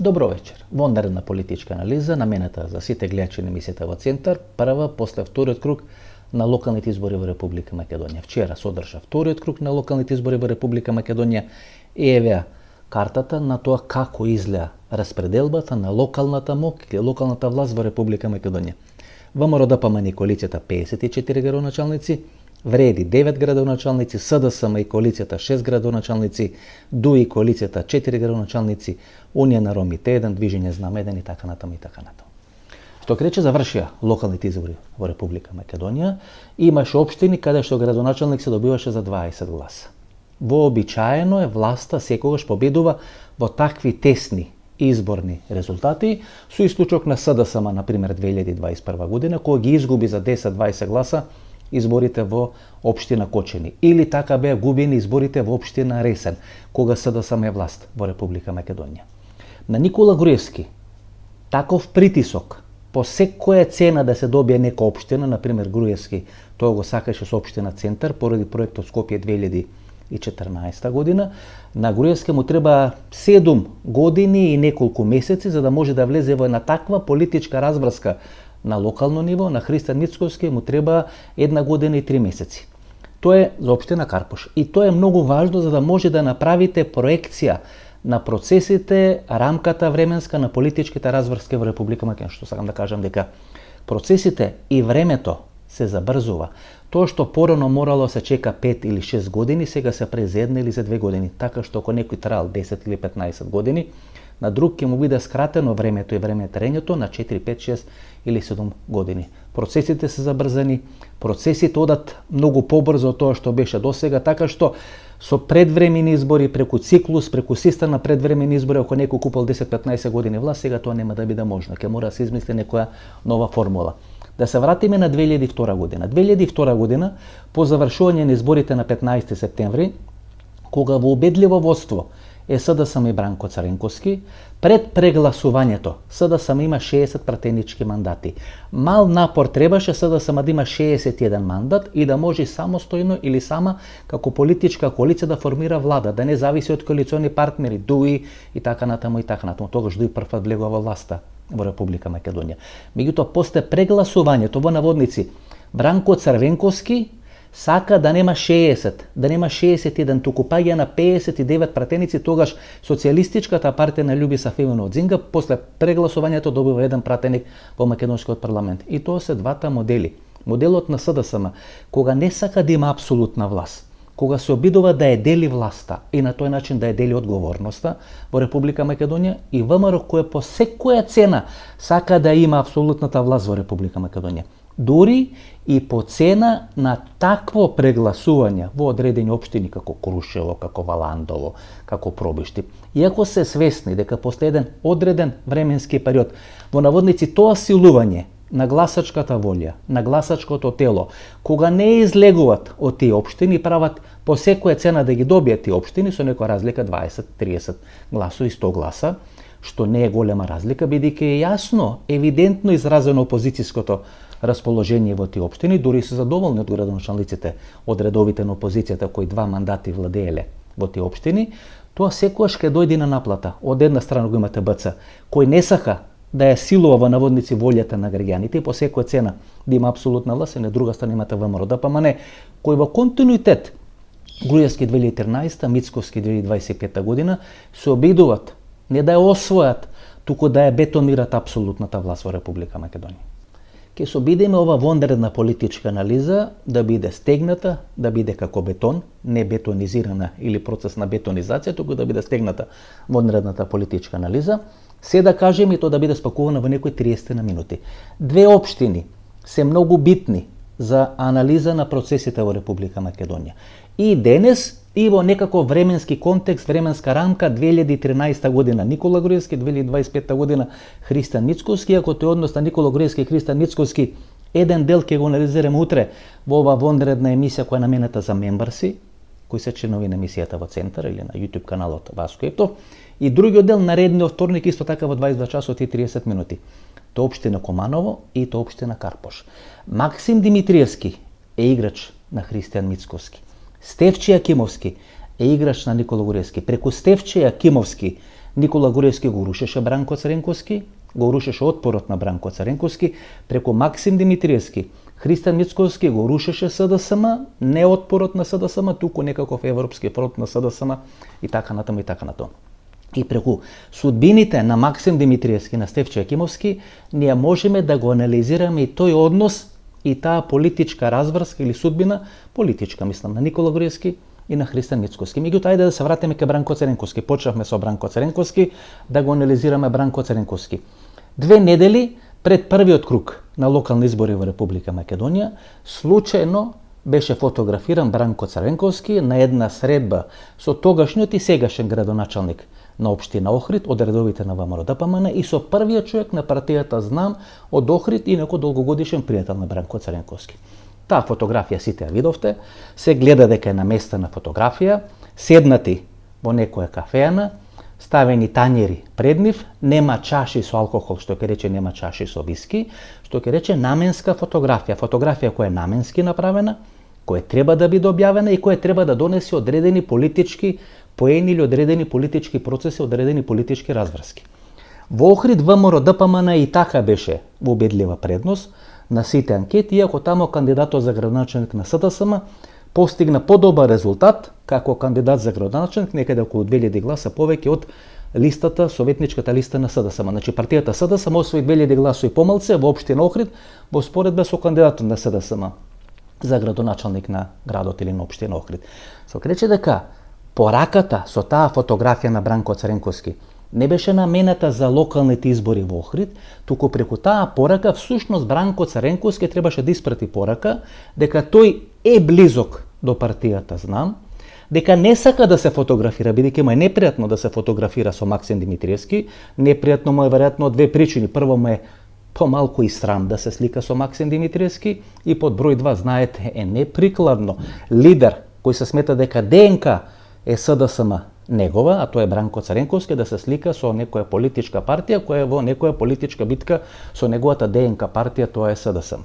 Добро вечер. Вонредна политичка анализа наменета за сите гледачи на емисијата во Центар, прва после вториот круг на локалните избори во Република Македонија. Вчера се одржа вториот круг на локалните избори во Република Македонија и еве картата на тоа како изгледа распределбата на локалната МОК или локалната власт во Република Македонија. ВМРО ДПМН и коалицијата 54 градоначалници, Вреди 9 градоначалници, СДСМ и коалицијата 6 градоначалници, ДУИ и коалицијата 4 градоначалници, Унија на ромите 1, Движење Знаме 1 и така натаму и така натаму. Што рече завршија локалните избори во Република Македонија, имаше општини каде што градоначалник се добиваше за 20 гласа. Вообичаено е власта секогаш победува во такви тесни изборни резултати, со исклучок на СДСМ, например 2021 година, која ги изгуби за 10-20 гласа изборите во општина Кочени. Или така беа губени изборите во општина Ресен, кога СДСМ е власт во Република Македонија. На Никола Груевски таков притисок по секоја цена да се добие нека општина, например Груевски, тоа го сакаше со општина Центар поради проектот Скопје 2014 година, на Груевски му треба 7 години и неколку месеци за да може да влезе во една таква политичка разврска на локално ниво. На Христан Мицковски му треба 1 година и 3 месеци. Тоа е за општина Карпош. И тоа е многу важно за да може да направите проекција на процесите, рамката временска на политичките разврски во Република Македонија. Што сакам да кажам дека процесите и времето се забрзува. Тоа што порано морало се чека 5 или 6 години, сега се прави за 1 или за 2 години. Така што ако некој траал 10 или 15 години, на друг ќе му биде скратено времето и времетрењето на 4, 5, 6 или 7 години. Процесите се забрзани, процесите одат многу побрзо од тоа што беше досега, така што со предвремени избори, преку циклус, преку систем на предвремени избори, ако некој купил 10-15 години власт, сега тоа нема да биде можно. Ќе мора да се измисли некоја нова формула. Да се вратиме на 2002 година. 2002 година, по завршување на изборите на 15 септември, кога во убедливо водство е СДСМ и Бранко Цренковски, пред прегласувањето СДСМ има 60 пратенички мандати. Мал напор требаше СДСМ да има 61 мандат и да може самостојно или сама како политичка коалиција да формира влада, да не зависи од коалициони партнери, ДУИ и така натаму и така натаму. Тогаш ДУИ прв влегува во власта во Република Македонија. Меѓутоа, после прегласувањето во наводници, Бранко Црвенковски сака да нема 60, да нема 61, туку паѓа на 59 пратеници, тогаш Социјалистичката партија на Љубиса Фемино Дзинга после прегласувањето добива еден пратеник во македонскиот парламент. И тоа се двата модели. Моделот на СДСМ, кога не сака да има апсолутна власт, кога се обидува да ја дели власта и на тој начин да ја дели одговорноста во Република Македонија, и ВМРО кој по секоја цена сака да има апсолутната власт во Република Македонија. Дури и по цена на такво прегласување во одредени општини како Крушево, како Валандово, како Пробишти. Иако се свесни дека после еден одреден временски период во наводници тоа силување на гласачката волја, на гласачкото тело, кога не излегуваат од тие општини, прават по секоја цена да ги добијат тие општини со некоја разлика 20-30 гласови, 100 гласа, што не е голема разлика, бидејќи е јасно, евидентно изразено опозицијското расположение во тие општини, дури се задоволни од градоначалниците, од редовите на опозицијата кои 2 мандати владееле во тие општини, тоа секогаш ќе дојде на наплата. Од една страна го имате БЦ, кој не сака да ја силува во наводници волјата на граѓаните и по секоја цена да има апсолутна власт, и на друга страна имате ВМРО ДПМН, кој во континуитет Груевски 2013, Мицковски 2025 година се обидуваат не да ја освојат, туку да ја бетонират апсолутната власт во Република Македонија. Ке се обидеме ова вонредна политичка анализа да биде стегната, да биде како бетон, не бетонизирана или процес на бетонизација, туку да биде стегната вонредната политичка анализа. Се да кажем и тоа да биде спакувано во некои 30 на минути. 2 општини се многу битни за анализа на процесите во Република Македонија. И денес, и во некако временски контекст, временска рамка, 2013 година Никола Груевски, 2025 година Христан Мицковски, ако тој однос на Никола Груевски и Христан Мицковски, еден дел ќе го анализираме утре во ова вонредна емисија која е наменета за мембарси, кои се членови на емисијата во Центар или на YouTube каналот Васко Ептов, и другиот дел наредниот вторник исто така во 22 часот и 30 минути. Тоа општина Команово и тоа општина Карпош. Максим Димитриевски е играч на Христијан Мицковски. Стефче Јакимовски е играч на Никола Груевски. Преку Стефче Јакимовски Никола Груевски го рушеше Бранко Цренковски, го рушеше отпорот на Бранко Цренковски, преку Максим Димитриевски, Христијан Мицковски го рушеше СДСМ, не отпорот на СДСМ, туку некаков европски фронт на СДСМ и така натаму и така натаму. И преку судбините на Максим Димитриевски, на Стефче Јакимовски, ние можеме да го анализираме и тој однос и таа политичка разврска или судбина, политичка мислам, на Никола Груевски и на Христијан Мицковски. Меѓутоа, ајде да се вратиме кај Бранко Цренковски. Почнавме со Бранко Цренковски, да го анализираме Бранко Цренковски. 2 недели пред првиот круг на локални избори во Република Македонија, случајно беше фотографиран Бранко Цренковски на една средба со тогашниот и сегашен градоначалник на општина Охрид од редовите на ВМРО-ДПМН и со првиот човек на партијата Знам од Охрид и некој долгогодишен пријател на Бранко Цренковски. Таа фотографија сите ја видовте, се гледа дека е наместена фотографија, седнати во некоја кафеана, ставени тањери пред нив, нема чаши со алкохол, што ќе рече нема чаши со виски, што ќе рече наменска фотографија, фотографија која е наменски направена, која треба да биде објавена и која треба да донесе одредени политички поени или одредени политички процеси, одредени политички разврски. Во Охрид ВМРО-ДПМН и така беше во убедлива предност на сите анкети, иако тамо кандидатот за градоначалник на СДСМ постигна подобар резултат како кандидат за градоначалник, некаде околу 2000 гласа повеќе од листата, советничката листа на СДСМ. Значи партијата СДСМ освои 2000 гласови помалце во општина Охрид во споредба со кандидатот на СДСМ за градоначалник на градот или на општина Охрид. Со рече дека пораката со таа фотографија на Бранко Цренковски не беше намената за локалните избори во Охрид, туку преку таа порака всушност Бранко Цренковски требаше да испрати порака дека тој е близок до партијата Знам, дека не сака да се фотографира, бидејќи му е непријатно да се фотографира со Максим Димитриевски. Непријатно му е веројатно од 2 причини. Прво му е помалку и срам да се слика со Максим Димитриевски и под број 2, знаете, е неприкладно лидер кој се смета дека ДНК е СДСМ негова, а тоа е Бранко Цренковски, да се слика со некоја политичка партија која е во некоја политичка битка со неговата ДНК партија, тоа е СДСМ.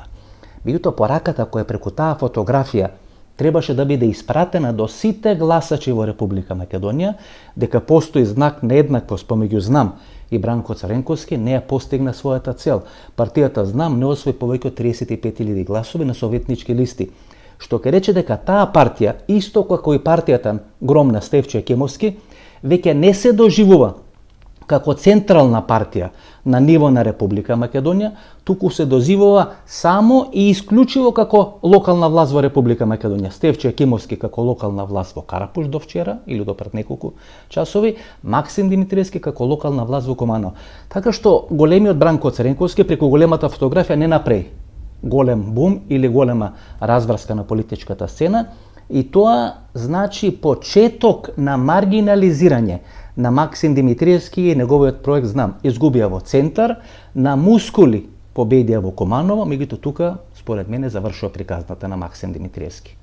Меѓутоа, пораката која преку таа фотографија требаше да биде испратена до сите гласачи во Република Македонија, дека постои знак на еднаквост помеѓу Знам и Бранко Цренковски, не ја постигна својата цел. Партијата Знам не освои повеќе од 35.000 гласови на советнички листи, што ќе рече дека таа партија, исто како и партијата громна Стефче Јакимовски, веќе не се доживува како централна партија на ниво на Република Македонија, туку се дозивува само и исклучиво како локална власт во Република Македонија. Стефче Јакимовски како локална власт во Карапуш до вчера или до пред неколку часови, Максим Димитриевски како локална власт во Команово. Така што големиот Бранко Цренковски преку големата фотографија не направи голем бум или голема разврска на политичката сцена, и тоа значи почеток на маргинализирање на Максим Димитриевски и неговиот проект Знам. Изгубија во центар, на мускули победија во Команово, меѓутоа тука, според мене, завршува приказната на Максим Димитриевски.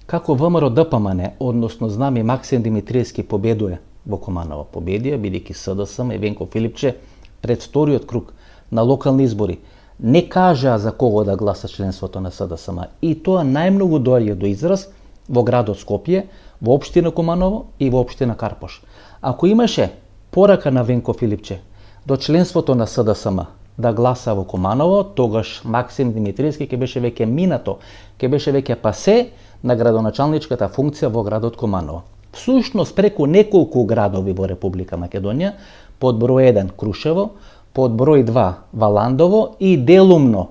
Како ВМРО-ДПМН, односно Знам и Максим Димитриевски победуе во Команово? Победија, бидејќи СДСМ и Венко Филипче пред вториот круг на локални избори не кажаа за кого да гласа членството на СДСМ. И тоа најмногу доаѓа до израз во градот Скопје, во општина Куманово и во општина Карпош. Ако имаше порака на Венко Филипче до членството на СДСМ да гласа во Куманово, тогаш Максим Димитриевски ќе беше веќе минато, ќе беше веќе пасе на градоначалничката функција во градот Куманово. Всушност, преку неколку градови во Република Македонија, под број 1 Крушево, под број 2 Валандово и делумно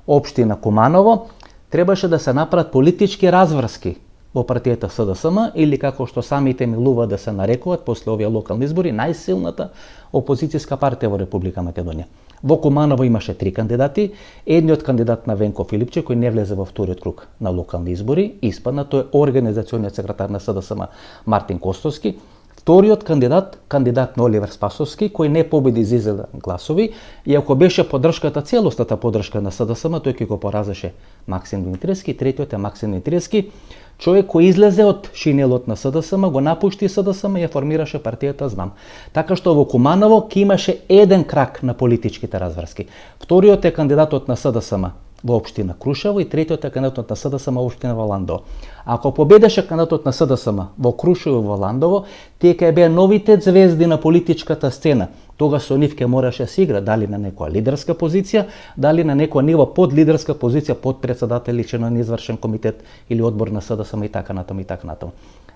општина Куманово, требаше да се направат политички разврски во партијата СДСМ, или како што самите милува да се нарекуваат после овие локални избори, најсилната опозицијска партија во Република Македонија. Во Куманово имаше 3 кандидати, едниот кандидат на Венко Филипче, кој не влезе во вториот круг на локални избори, испадна, тој е организациониот секретар на СДСМ Мартин Костовски. Вториот кандидат на Оливер Спасовски, кој не победи за изглед гласови, и ако беше поддршката, целостната поддршка на СДСМ, тој ќе го поразеше Максим Димитриевски. Третиот е Максим Димитриевски, човек кој излезе од шинелот на СДСМ, го напушти СДСМ и ја формираше партијата Знам. Така што во Куманово ќе имаше еден крак на политичките разврски. Вториот е кандидатот на СДСМ, во општина Крушево и третиот е кандидатот на СДСМ во општина Валандово. Ако победеше кандидатот на СДСМ во Крушево и Валандово, тие ќе беа новите звезди на политичката сцена. Тога со нив ќе мораше се игра дали на некоја лидерска позиција, дали на некоја ниво под лидерска позиција, под председател или член на извршен комитет или одбор на СДСМ и така натаму и така натаму.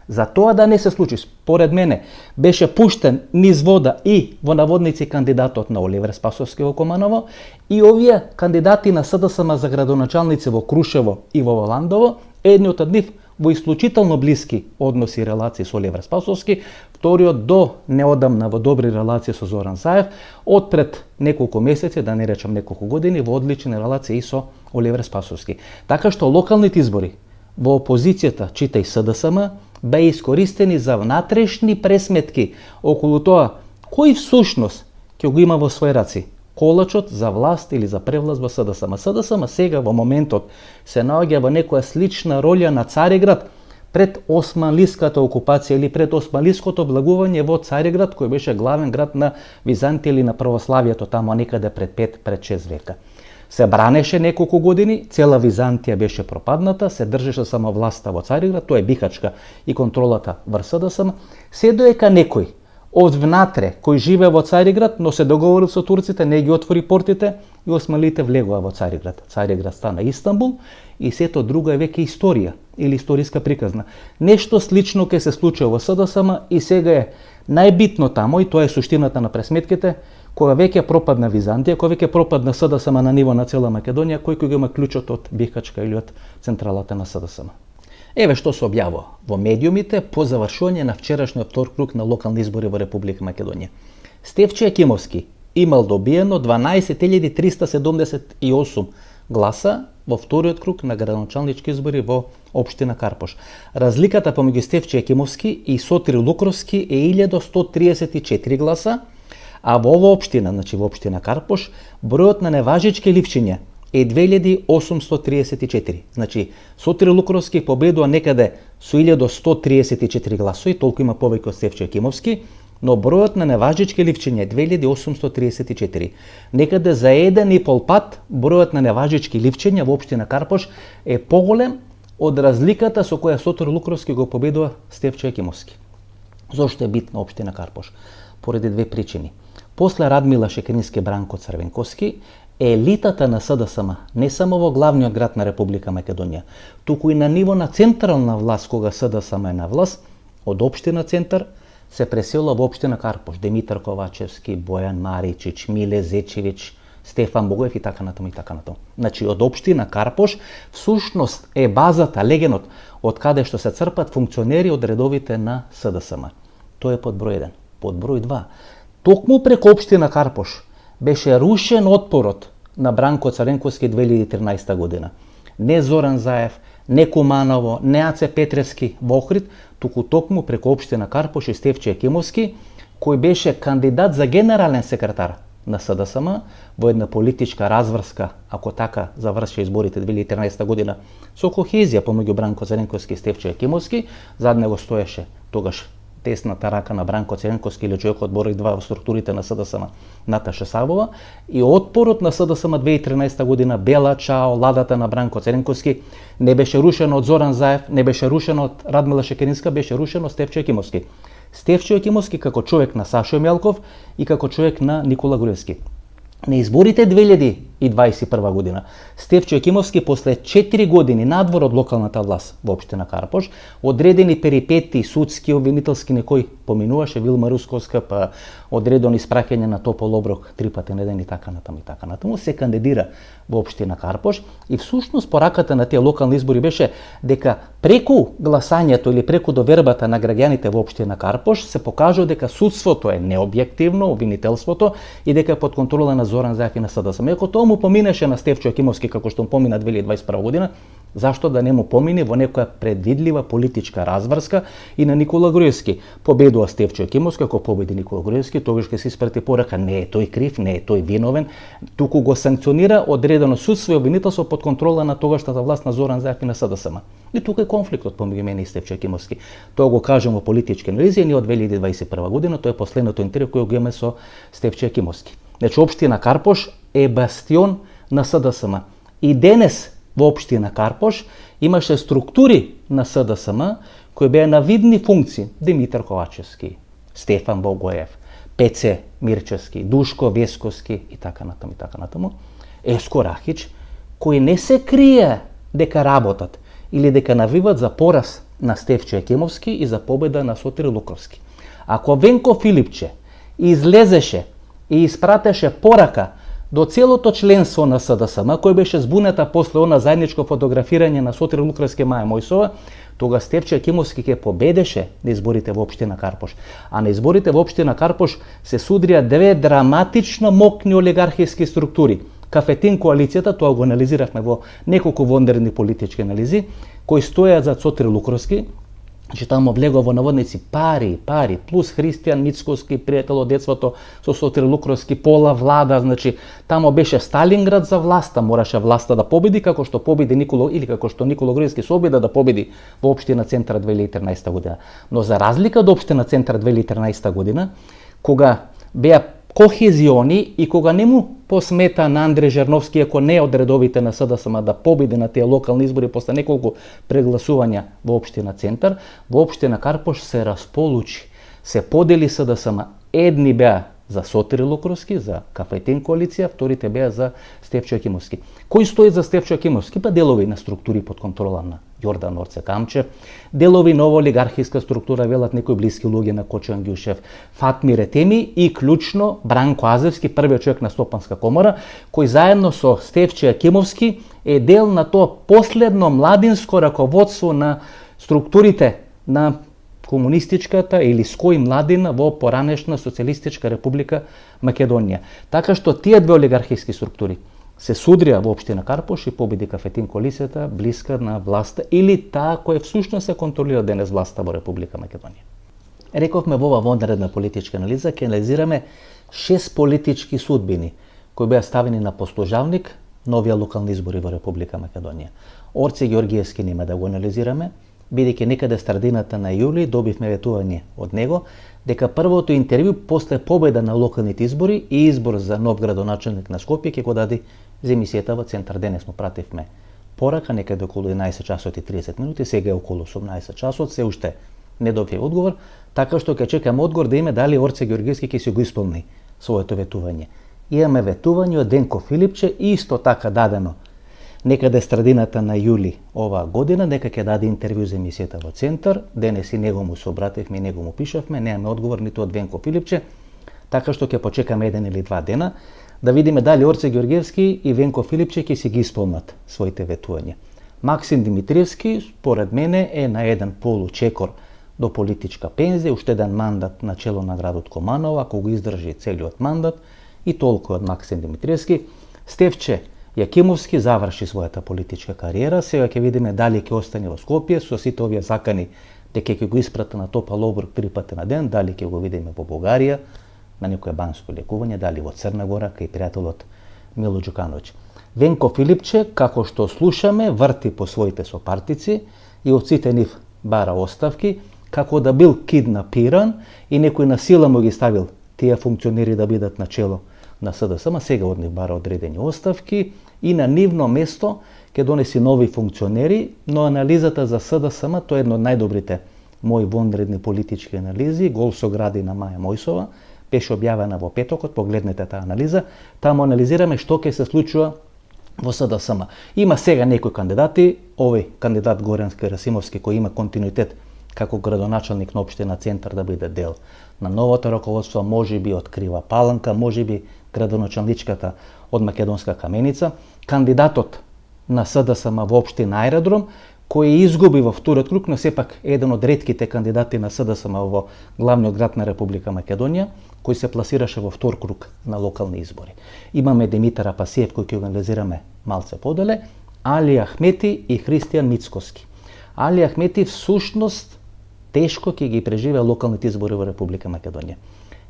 За тоа да не се случи, според мене, беше пуштен низ вода и во наводници кандидатот на Оливер Спасовски во Команово и овие кандидати на СДСМ за градоначалници во Крушево и во Валандово, едниот од нив во исклучително блиски односи и релации со Оливер Спасовски, вториот до неодамна во добри релации со Зоран Заев, од пред неколку месеци, да не речам неколку години, во одлични релации и со Оливер Спасовски. Така што локалните избори во опозицијата, читај СДСМ, беа искористени за внатрешни пресметки околу тоа кој всушност ќе го има во своји раци колачот за власт или за превласт во СДСМ. СДСМ сега во моментот се наоѓа во некоја слична роља на Цариград пред османлиската окупација или пред османлиското влагување во Цариград, кој беше главен град на Византија или на православието таму некаде пред 5-6 века. Се бранеше неколку години, цела Византија беше пропадната, се држеше само власта во Цариград, тоа е бихачка и контролата врз СДСМ, се доека некој од внатре кој живее во Цариград, но се договорил со турците, не ги отвори портите и османлите влегоа во Цариград. Цариград стана Истанбул и сето друго е веќе историја или историска приказна. Нешто слично ќе се случи во СДСМ и сега е најбитно тамо, и тоа е суштината на пресметките, кога веќе пропадна Византија, кога веќе пропадна СДСМ на ниво на цела Македонија, кој го има клучот од Бихачка или од централата на СДСМ. Еве што се објавува во медиумите по завршување на вчерашниот втор круг на локални избори во Република Македонија. Стефче Јакимовски имал добиено 12.378 гласа во вториот круг на градоначалнички избори во општина Карпош. Разликата помеѓу Стефче Јакимовски и Сотир Лукровски е 1134 гласа, а во ова општина, значи во општина Карпош, бројот на неважички ливчиња е 2834. Значи, Сотир Лукровски победува некаде со 1134 гласови, толку има повеќе од Стефче Јакимовски, но бројот на неважички ливчиња е 2834. Некаде за 1,5 пат бројот на неважички ливчиња во општина Карпош е поголем од разликата со која Сотир Лукровски го победува Стефче Јакимовски. Зошто е битна општина Карпош? Поради две причини. После Радмила Шекерински, Бранко Црвенковски, елитата на СДСМ, не само во главниот град на Република Македонија, туку и на ниво на централна власт, кога СДСМ е на власт, од општина Центар се преселува во општина Карпош. Димитар Ковачевски, Бојан Маричич, Миле Зечевич, Стефан Богоев и така натаму и така натаму. Значи, од општина Карпош всушност е базата, легенот, од каде што се црпат функционери од редовите на СДСМ. Тоа е под број 1. Под број 2. Токму преку општина Карпош беше рушен отпорот на Бранко Црвенковски 2013 година. Не Зоран Заев, не Куманово, не Аце Петревски во Охрид, туку токму преку општина Карпош и Стефче Јакимовски, кој беше кандидат за генерален секретар на СДСМ во една политичка разврска, ако така заврши изборите 2013 година, со кохезија помеѓу Бранко Црвенковски и Стефче Јакимовски. Зад него стоеше тогаш тесната рака на Бранко Црвенковски или човекот број 2 во структурите на СДСМ Наташа Сабова, и отпорот на СДСМ 2013 година, Бела Чао, ладата на Бранко Црвенковски, не беше рушено од Зоран Заев, не беше рушено од Радмила Шекеринска, беше рушено од Стефче Јакимовски. Стефче Јакимовски како човек на Сашо Мјалков и како човек на Никола Груевски. На изборите 2021 година, Стефче Јакимовски после 4 години надвор од локалната власт во општина Карпош, одредени перипети, судски, обвинителски, некој поминуваше, Вилма Русковска, па одредено испраќање на топол оброк 3 пати на ден и така натаму, се кандидира во општина Карпош и всушност пораката на тие локални избори беше дека преку гласањето или преку довербата на граѓаните во општина Карпош се покажува дека судството е необјективно, обвинителството, и дека е под контрола на Зоран Заев и на СДСМ. Ако тоа му поминеше на Стефче Јакимовски како што му помина 2021 година, зашто да не му помине во некоја предвидлива политичка разврска и на Никола Груевски? Победува Стефче Јакимовски, ако победи Никола Груевски, тогаш ќе се испрати порака: не е тој крив, не е тој виновен, туку го санкционира одредено судство и обвинителство под контрола на тогашната власт на Зоран Заев и на СДСМ. И тука е конфликтот помеѓу мене и Стефче Јакимовски. Тоа го кажам во политички анализи, ние од 2021 година, тоа е последното интервју кој го имаме со Стефче Јакимовски. Значи, општина Карпош е бастион на СДСМ. И денес во општина Карпош имаше структури на СДСМ кои беа на видни функции: Димитар Ковачевски, Стефан Богоев, Пеце Мирчевски, Душко Весковски и така натаму, Еско Рахич, кои не се крие дека работат или дека навиват за пораз на Стефчо Екимовски и за победа на Сотир Лукровски. Ако Венко Филипче излезеше и испратеше порака до целото членство на СДСМ, кој беше збунета после она заедничко фотографирање на Сотир Лукровски и Маја Мојсова, тога Стефчо Екимовски ќе победеше на изборите во општина Карпош. А на изборите во општина Карпош се судрија две драматично мокни олигархиски структури. Кафетин коалицијата, тоа го анализиравме во неколку вонредни политички анализи, кои стојат за Сотир Лукровски, че таму влегува во наводници пари, плюс Христијан Мицковски, пријател од детството со Сотир Лукровски, пола влада, значи таму беше Сталинград за власта, мораше власта да победи, како што победи Николо, или како што Николо Груевски се обида да победи во општина Центар 2013 година. Но за разлика од општина Центар 2013 година, кога беа кохезиони и кога не му посмета на Андре Жерновски, ако не од редовите на СДСМ, да победи на тие локални избори после неколку прегласувања во општина Центар, во општина Карпош се располучи, се подели СДСМ. Едни беа за Сотир Лукровски, за Кафетин коалиција, вторите беа за Стефчо Екимовски. Кои стои за Стефчо Екимовски? Па делови на структури под контрола на Јордан Орце Камчев, делови нова олигархиска структура, велат некои блиски луѓе на Кочо Ангјушев, Фатмир Етеми и клучно Бранко Азевски, првиот човек на Стопанска комора, кој заедно со Стефчо Екимовски е дел на тоа последно младинско раководство на структурите на комунистичката или ској младина во поранешна социјалистичка република Македонија. Така што тие две олигархиски структури се судрија во општина Карпош и победи Кафетин коалицијата блиска на власта или таа која всушност се контролира денес власта во Република Македонија. Рековме во ова вонредна политичка анализа ќе анализираме 6 политички судбини кои беа ставени на послужавник на овие локални избори во Република Македонија. Орце Ѓоргиевски нема да го анализираме, бидејќи некаде средината на јули добивме ветување од него дека првото интервју после победа на локалните избори и избор за нов градоначелник на Скопје ќе го даде за емисијата во Центар. Денес му пративме порака некаде околу 11 часот и 30 минути, сега е околу 18 часот, се уште не добие одговор, така што ќе чекаме одговор да име дали Орце Ѓоргиевски ќе си го исполни своето ветување. Имаме ветување од Венко Филипче, исто така дадено некаде средината на јули оваа година, дека ќе даде интервју за емисијата во Центар. Денес и него му се обративме, и него му пишавме, немаме одговор ниту од Венко Филипче, така што ќе почекаме 1 или 2 дена да видиме дали Орце Ѓоргиевски и Венко Филипче ќе си ги исполнат своите ветувања. Максим Димитриевски, според мене, е на еден получекор до политичка пензија, уште еден мандат на чело на градот Команово, ако го издржи целиот мандат, и толку од Максим Димитриевски. Стефче Јакимовски заврши својата политичка кариера, сега ќе видиме дали ќе остане во Скопје со сите овие закани дека ќе го испрата на Топал обрук 3 пати на ден, дали ќе го видиме во Бугарија на некое банско лекување, дали во Црна Гора кај пријателот Мило Ѓукановиќ. Венко Филипче, како што слушаме, врти по своите сопартици и од сите нив бара оставки, како да бил киднапиран и некој на сила му ги ставил тие функционери да бидат на чело на СДСМ, сега од нив бара одредени оставки и на нивно место ќе донеси нови функционери, но анализата за СДСМ, тоа е едно од најдобрите мои вонредни политички анализи, гол со гради на Маја Мојсова, беше објавена во петокот, погледнете таа анализа, таму анализираме што ќе се случува во СДСМ. Има сега некои кандидати, овој кандидат Горан Карасимовски кој има континуитет како градоначелник на општина Центар да биде дел на новото раководство, можеби од Крива Паланка, можеби градоначелничката од Македонска Каменица, кандидатот на СДСМ во општина Аеродром, кој изгуби во вториот круг, но сепак еден од ретките кандидати на СДСМ во главниот град на Република Македонија, кој се пласираше во втор круг на локални избори. Имаме Димитар Апасиев, кој ќе го анализираме малце поделе, Али Ахмети и Христијан Мицковски. Али Ахмети всушност тешко ќе ги преживее локалните избори во Република Македонија.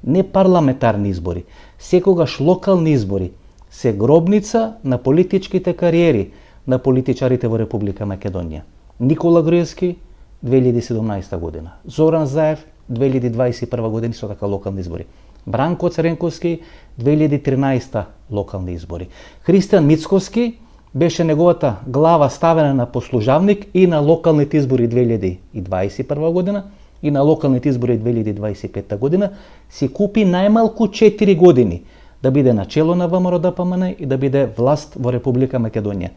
Не парламентарни избори, секогаш локални избори се гробница на политичките кариери на политичарите во Република Македонија. Никола Груевски 2017 година, Зоран Заев 2021 година со така локални избори. Бранко Цренковски 2013 локални избори. Христијан Мицковски беше неговата глава ставена на послужавник и на локалните избори 2021 година и на локалните избори 2025 година, си купи најмалку 4 години да биде начело на ВМРО-ДПМН и да биде власт во Република Македонија.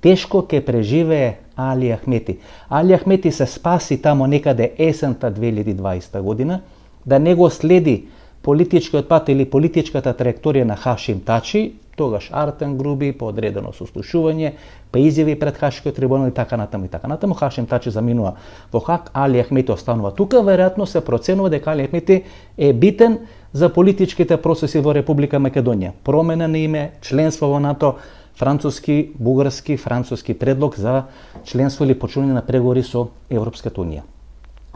Тешко ке преживее Али Ахмети. Али Ахмети се спаси тамо некаде есента 2020 година, да не го следи политичкиот пат или политичката траекторија на Хашим Тачи, тогаш Артен Груби, по одредено сослушување, па изјави пред Хашкиот трибунал и така натаму и така натаму. Хашим Тачи заминува во Хаг, Али Ахмети останува тука, веројатно се проценува дека Али Ахмети е битен за политичките процеси во Република Македонија. Промена на име, членство во НАТО, француски, бугарски, француски предлог за членство или почнување на преговори со Европската унија.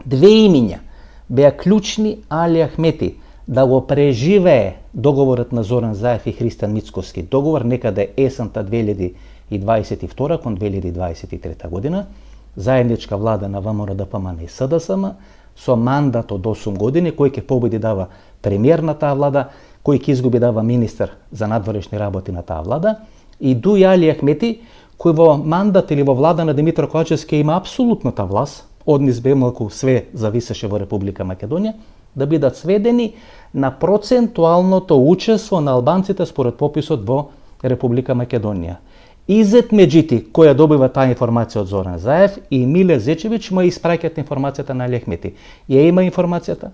Две имиња беа клучни Али Ахмети да го преживее договорот на Зоран Заев и Христијан Мицкоски. Договор некаде есента 2022 кон 2023 година, заедничка влада на ВМРО-ДПМН и СДСМ, со мандат од 8 години, кој ќе победи дава премиер на таа влада, кој ќе изгуби дава министер за надворешни работи на таа влада, и Дуј Али Ахмети, кој во мандат или во влада на Димитар Ковачевски има апсолутната власт, од низ бемалку све зависеше во Република Македонија, да бидат сведени на процентуалното учество на албанците според пописот во Република Македонија. Изет Меджити, која добива таа информација од Зоран Заев, и Миле Зечевич му испраќаат информацијата на Али Ахмети. Ја има информацијата,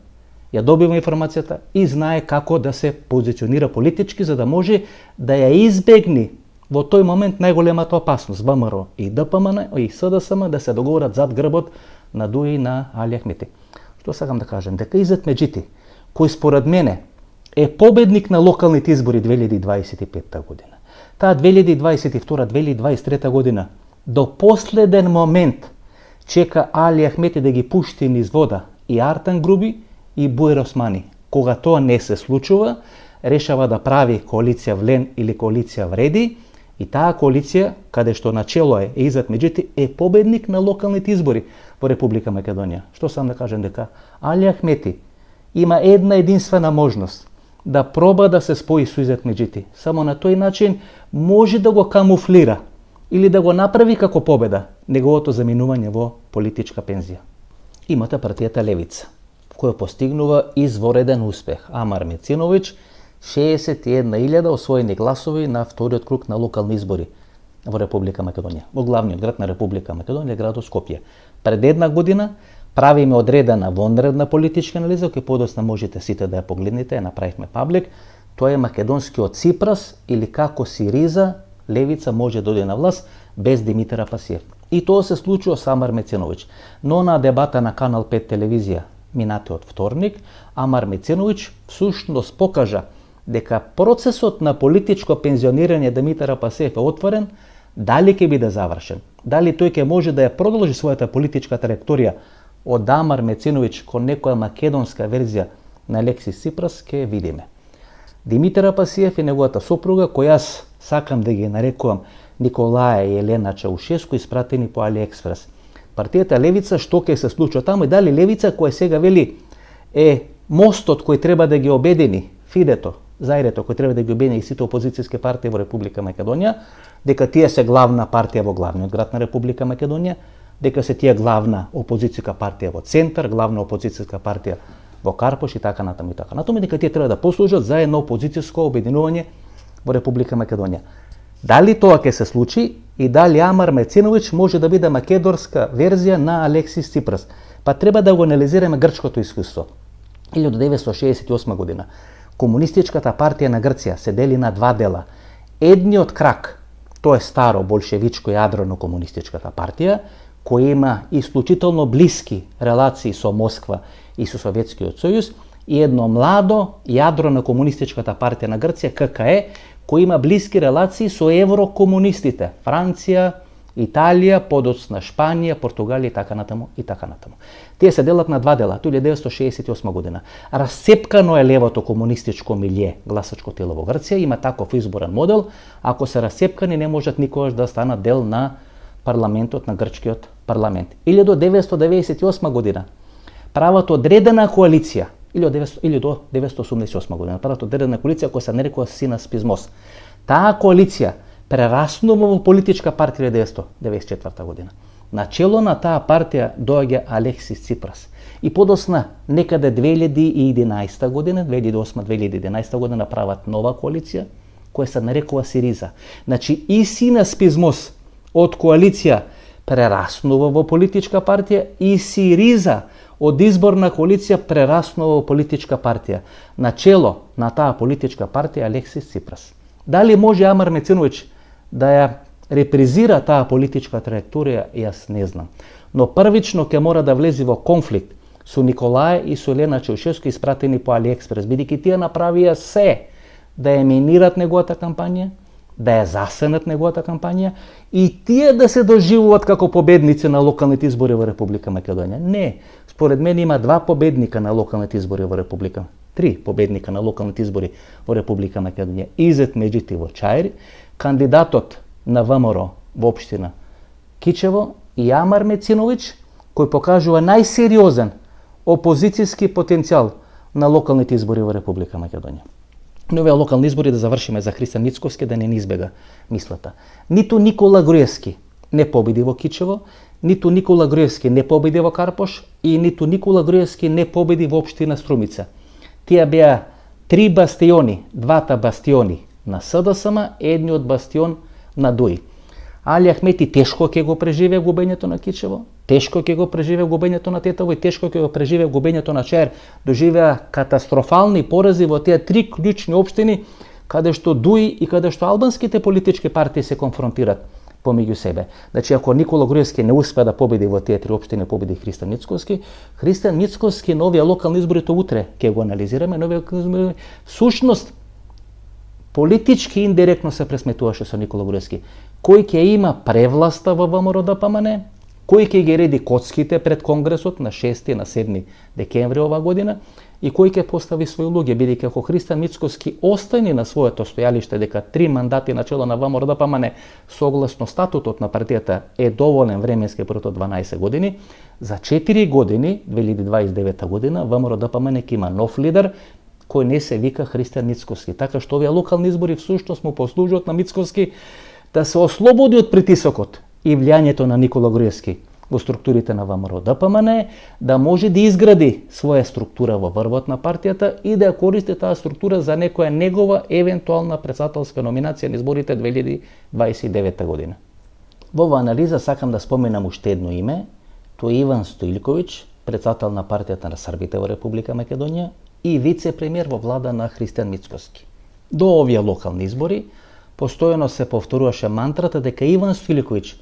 ја добива информацијата и знае како да се позиционира политички, за да може да ја избегне во тој момент најголемата опасност ВМРО и ДПМН и СДСМ да се договорат зад грбот на Дуј и на Али Ахмети. Што сакам да кажем? Дека Изет Меджити, кој според мене е победник на локалните избори 2025 година, таа 2022-2023 година, до последен момент чека Али Ахмети да ги пушти низ вода и Артен Груби и Буер Османи. Кога тоа не се случува, решава да прави коалиција Влен или коалиција Вреди, и таа коалиција, каде што начело е Изет Меджити, е победник на локалните избори во Република Македонија. Што сам да кажем? Дека Али Ахмети има една единствена можност да проба да се спои со Изет Меджити. Само на тој начин може да го камуфлира или да го направи како победа неговото заминување во политичка пензија. Имате партијата Левица, која постигнува извореден успех. Амар Мециновиќ, 61.000 освоени гласови на вториот круг на локални избори во Република Македонија. Во главниот град на Република Македонија, градот Скопје. Пред една година правиме одредена вонредна политичка анализа, која подосна можете сите да ја погледнете, ја направивме паблик. Тоа е македонскиот Ципрас, или како Сириза, Левица може да дојде на власт без Димитар Апасиев. И тоа се случува со Амар Мециновиќ. Но на дебата на Канал 5 телевизија минатиот вторник, Амар Мециновиќ всушност покажа дека процесот на политичко пензионирање Димитар Апасиев е отворен, дали ќе биде завршен, дали тој ќе може да ја продолжи својата политичка траекторија од Амар Мециновиќ кон некоја македонска верзија на Алексис Ципрас, ќе видиме. Димитар Апасиев и неговата сопруга, која јас сакам да ги нарекувам Николаја и Елена Чаушеску, испратени по Алиекспрес. Партијата Левица, што ќе се случи таму, и дали Левица, која сега вели е мостот кој треба да ги обедини Фидето, Заирето, кој треба да ги обедини сите опозицијски партии во Република Македонија, дека тие се главна партија во главниот град на Република Македонија, дека се тие главна опозицијска партија во центар, главна опозицијска партија во Карпош и така натаму и така натаму, дека тие треба да послужат за едно опозицијско обединување во Република Македонија. Дали тоа ќе се случи и дали Амар Мециновиќ може да биде македонска верзија на Алексис Ципрас? Па треба да го анализираме грчкото искуство. 1968 година комунистичката партија на Грција се дели на два дела. Едниот крак, тоа е старо болшевичко јадро на комунистичката партија, кој има исклучително блиски релации со Москва и со Советскиот сојуз, и едно младо јадро на комунистичката партија на Грција, ККЕ, кој има блиски релации со еврокомунистите, Франција, Италија, подоцна Шпанија, Португалија и така натаму и така натаму. Тие се делат на два дела, 1968 година. Расцепкано е левото комунистичко милје, гласачко тело во Грција, има таков изборен модел, ако се расцепкани не можат никогаш да станат дел на парламентот, на грчкиот парламент. 1998 година прават одредена коалиција, или до 1988 година, прават одредена коалиција која се нарекува Синас Пизмос. Таа коалиција прераснува во политичка партија 1994 година. На чело на таа партија доаѓа Алексис Ципрас. И подосна, некаде 2011 година, 2008-2011 година прават нова коалиција, која се нарекува Сириза. Значи, и Синас Пизмос од коалиција прераснува во политичка партија и Сириза од изборна коалиција прераснува во политичка партија. На чело на таа политичка партија Алексис Ципрас. Дали може Амар Меценовиќ да ја репризира таа политичка траекторија, јас не знам. Но првично ќе мора да влезе во конфликт со Николај и со Елена Чаушевски испратени по Алиекспрес, бидејќи тие направија се да ја минират неговата кампања, да ја засенат неговата кампања и тие да се доживуваат како победници на локалните избори во Република Македонија. Не, според мен има два победника на локалните избори во Република. Три победника на локалните избори во Република Македонија. Изет Меджитиво Чајри, кандидатот на ВМРО во општина Кичево и Амар Меценовиќ, кој покажува најсериозен опозицијски потенцијал на локалните избори во Република Македонија. Но овие локални избори, да завршиме за Христијан Мицковски, да не ни избега мислата. Ниту Никола Груевски не победи во Кичево, ниту Никола Груевски не победи во Карпош и ниту Никола Груевски не победи во општина Струмица. Тие беа три бастиони, двата бастиони на СДСМ, едниот бастион на ДУИ. Али Ахмети тешко ќе го преживее губењето на Кичево, тешко ќе го преживее губењето на Тетово и тешко ќе го преживее губењето на Чаир. Доживеа катастрофални порази во тие три клучни општини, каде што ДУИ и каде што албанските политички партии се конфронтират помеѓу себе. Значи, ако Никола Груевски не успеа да победи во тие три општини, победи Христијан Мицковски, Христијан Мицковски на овие локални избори, то утре ќе го анализираме, на овие локални избори, сушност политички индиректно се пресметуваше со Никола Груевски. Кој ќе има превласта во ВМРО-ДПМН, кој ќе ги реди коцките пред Конгресот на 6 и на 7 декември ова година и кој ќе постави своји луѓе, бидејќи ако Христијан Мицковски остане на своето стојалиште дека 3 мандати на чело на ВМРО-ДПМН согласно статутот на партијата е доволен временски период од 12 години, за 4 години, 2029 година, ВМРО-ДПМН ќе има нов лидер кој не се вика Христијан Мицковски. Така што овие локални избори всушност му послужуваат на Мицковски да се ослободи од притисокот и влијањето на Никола Груевски во структурите на ВМРО-ДПМН, да може да изгради своја структура во врвот на партијата и да ја користи таа структура за некоја негова евентуална претседателска номинација на изборите 2029 година. Во оваа анализа сакам да споменам уште едно име, тоа е Иван Стоилковиќ, претседател на партијата на Србите во Република Македонија и вице-премиер во влада на Христијан Мицковски. До овие локални избори постојано се повторуваше мантрата дека Иван Стоилковиќ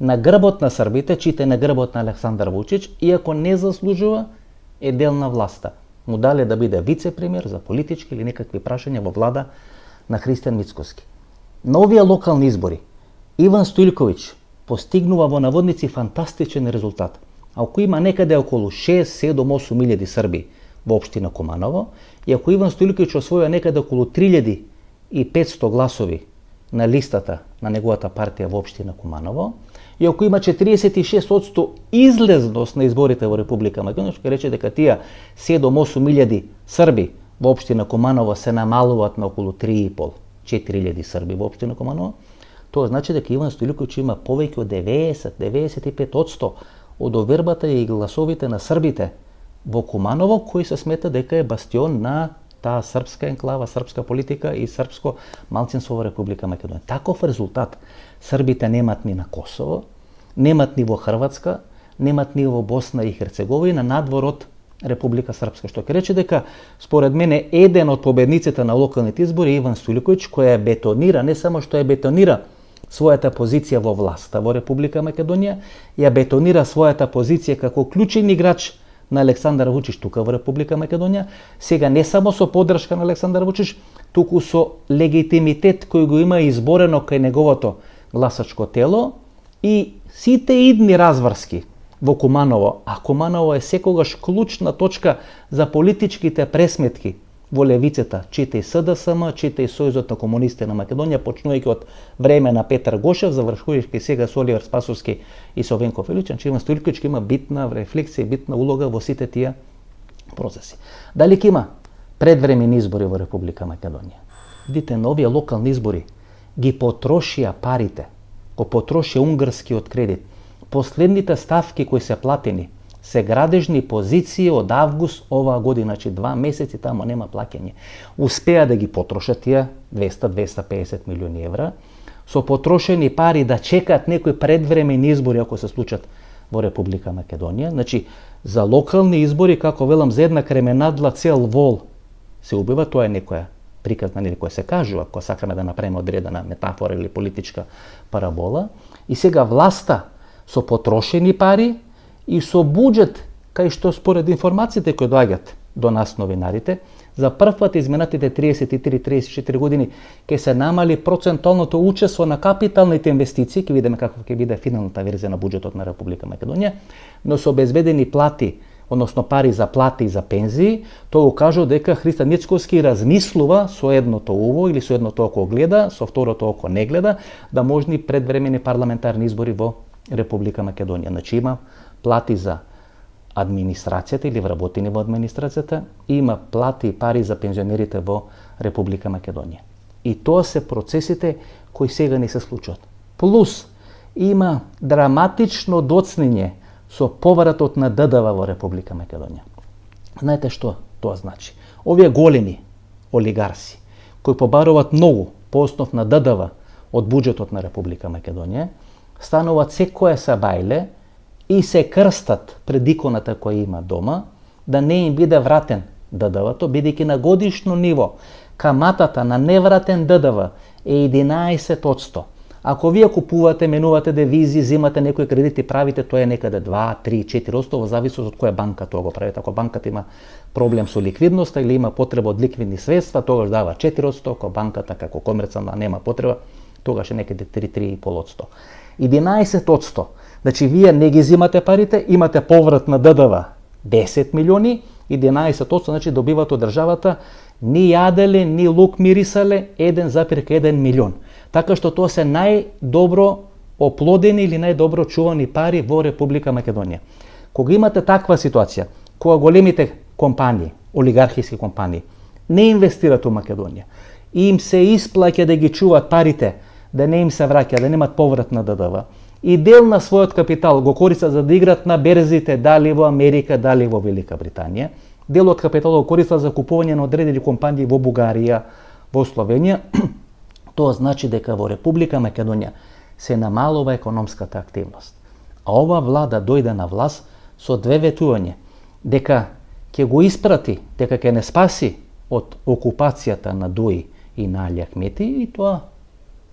на грбот на србите, чите на грбот на Александар Вучич, иако не заслужува, е дел на власта. Му дале да биде вице-премиер за политички или некакви прашања во влада на Христијан Мицковски. На овие локални избори Иван Стоилковиќ постигнува во наводници фантастичен резултат. Ако има некаде околу 6, 7, 8 илјади срби во општина Куманово, и ако Иван Стоилковиќ освоја некаде околу 3500 гласови на листата на неговата партија во општина Куманово, и ако има 46% излезност на изборите во Република Македонија, што ќе рече дека тие 7-8 илјади срби во општина Куманово се намалуваат на околу 3,5-4 илјади срби во општина Куманово, тоа значи дека Иван Стоилковиќ има повеќе од 90-95% од овербата и гласовите на србите во Куманово, кој се смета дека е бастион на таа српска енклава, српска политика и српско малцинство во Република Македонија. Таков резултат србите немат ни на Косово, немат ни во Хрватска, немат ни во Босна и Херцеговина, надвор од Република Српска. Што ќе рече дека, според мене, еден од победниците на локалните избори е Иван Стоилковиќ, кој ја бетонира, не само што ја бетонира својата позиција во власта во Република Македонија, ја бетонира својата позиција како клучен играч на Александар Вучич тука во Република Македонија, сега не само со поддршка на Александар Вучич, туку со легитимитет кој го има изборено кај неговото гласачко тело и сите идни разврски во Куманово, а Куманово е секогаш клучна точка за политичките пресметки во левицата, чите и СДСМ, чите и Сојузот на комунистите на Македонија, почнувајќи од време на Петар Гошев, завршувајќи сега со Оливер Спасовски и со Венко Филичен, че Иван Стоилковиќ има битна рефлексија и битна улога во сите тие процеси. Дали ќе има предвремени избори во Република Македонија? Видите, на овие локални избори ги потрошија парите, го потрошија унгарскиот кредит. Последните ставки кои се платени се градежни позиции од август оваа година, значи 2 месеци тамо нема плаќање. Успеа да ги потрошат тие 200-250 милиони евра, со потрошени пари да чекаат некои предвремени избори ако се случат во Република Македонија. Значи, за локални избори, како велам, за една кременадла цел вол се убива, тоа е некоја приказна, која се кажува, ако сакаме да направиме одредена метафора или политичка парабола. И сега власта со потрошени пари и со буџет, кај што според информациите кои доаѓаат до нас новинарите, за прв пат изминатите 33-34 години ќе се намали процентуалното учество на капиталните инвестиции, ќе видиме како ќе биде финалната верзија на буџетот на Република Македонија, но со обезбедени плати, односно пари за плати и за пензии, тоа го кажува дека Христо Мицковски размислува со едното уво или со едното око гледа, со второто око не гледа, да можни предвремени парламентарни избори во Република Македонија. Значи има плати за администрацијата или вработени во администрацијата, има плати и пари за пензионерите во Република Македонија. И тоа се процесите кои сега не се случат. Плюс има драматично доцнење со повратот на ДДВ во Република Македонија. Знаете што тоа значи? Овие големи олигарси кои побаруваат многу по основ на ДДВ од буџетот на Република Македонија, стануваат секое сабајле и се крстат пред иконата која има дома, да не им биде вратен ДДВ-то, бидејќи на годишно ниво каматата на невратен ДДВ е 11%. Ако вие купувате, менувате девизи, зимате некои кредити, правите тоа е некаде 2, 3, 4%, во зависност од која банка тоа го правите. Ако банката има проблем со ликвидноста или има потреба од ликвидни средства, тогаш дава 4%, ако банката како комерцијална нема потреба, тогаш е некаде 3-3,5%. 11%. Значи, вие не ги зимате парите, имате поврат на ДДВ 10 милиони, 11%, значи добивате од државата ни јаделе, ни лук мирисале 1,1 милион. Така што тоа се најдобро оплодени или најдобро чувани пари во Република Македонија. Кога имате таква ситуација, кога големите компании, олигархиски компании, не инвестираат во Македонија, им се исплаќа да ги чуваат парите, да не им се враќа, да немат поврат на ДДВ, и дел на својот капитал го користат за да играат на берзите, дали во Америка, дали во Велика Британија, дел од капиталот го користат за купување на одредени компании во Бугарија, во Словенија, тоа значи дека во Република Македонија се намалува економската активност. А ова влада дојде на власт со две ветување, дека ќе го испрати, дека ќе не спаси од окупацијата на Дуи и на Али Ахмети, и тоа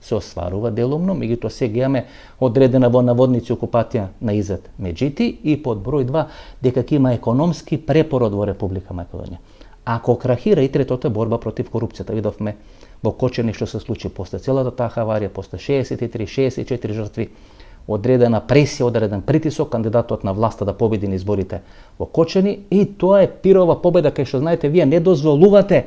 се остварува делумно, меѓутоа сега имаме одредена во наводници окупација на Изет Меджити, и под број 2 дека ќе има економски препород во Република Македонија. Ако крахира и третото борба против корупцијата, видовме во Кочани што се случи после целата таа хаварија, после 63-64 жртви, одредена пресија, одреден притисок кандидатот на власта да победи на изборите во Кочани, и тоа е пирова победа кај што знаете вие не дозволувате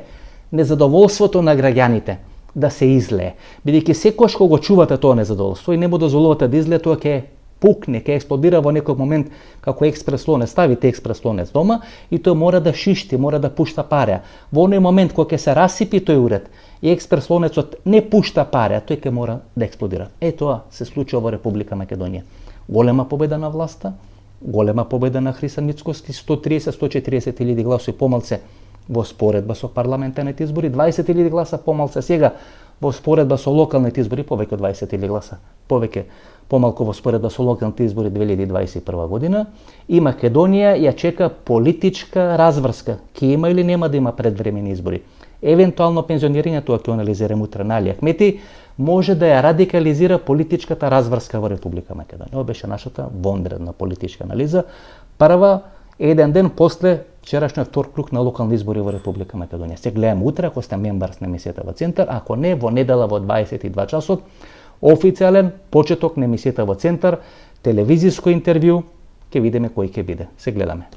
незадоволството на граѓаните да се излее. Бидејќи секогаш кога го чувате тоа незадоволство и не му дозволувате да излее, тоа ќе пукне, ќе експлодира во некој момент како експрес лонец, ставите експрес лонец дома и тој мора да шишти, мора да пушта паре. Во оној момент кога ќе се расипи тој уред и експрес лонецот не пушта паре, тој ќе мора да експлодира. Тоа се случува во Република Македонија. Голема победа на власта, голема победа на Христо Мицковски, 130-140 илјади гласови помалце во споредба со парламентарните избори, 20.000 гласа помалку сега во споредба со локалните избори, повеќе од 20.000 гласа, помалку во споредба со локалните избори 2021 година, и Македонија ја чека политичка разврска. Ке има или нема да има предвремени избори. Евентуално пензионирање, тоа ќе анализираме утре на Али Ахмети, може да ја радикализира политичката разврска во Република Македонија. Ова беше нашата вонредна политичка анализа. Прва, еден ден после вчерашниот втор круг на локални избори во Република Македонија. Се гледаме утре, ако сте мембар на емисијата во Центар, ако не, во недела во 22 часот, официјален почеток на емисијата во Центар, телевизиско интервју, ќе видиме кој ќе биде. Се гледаме.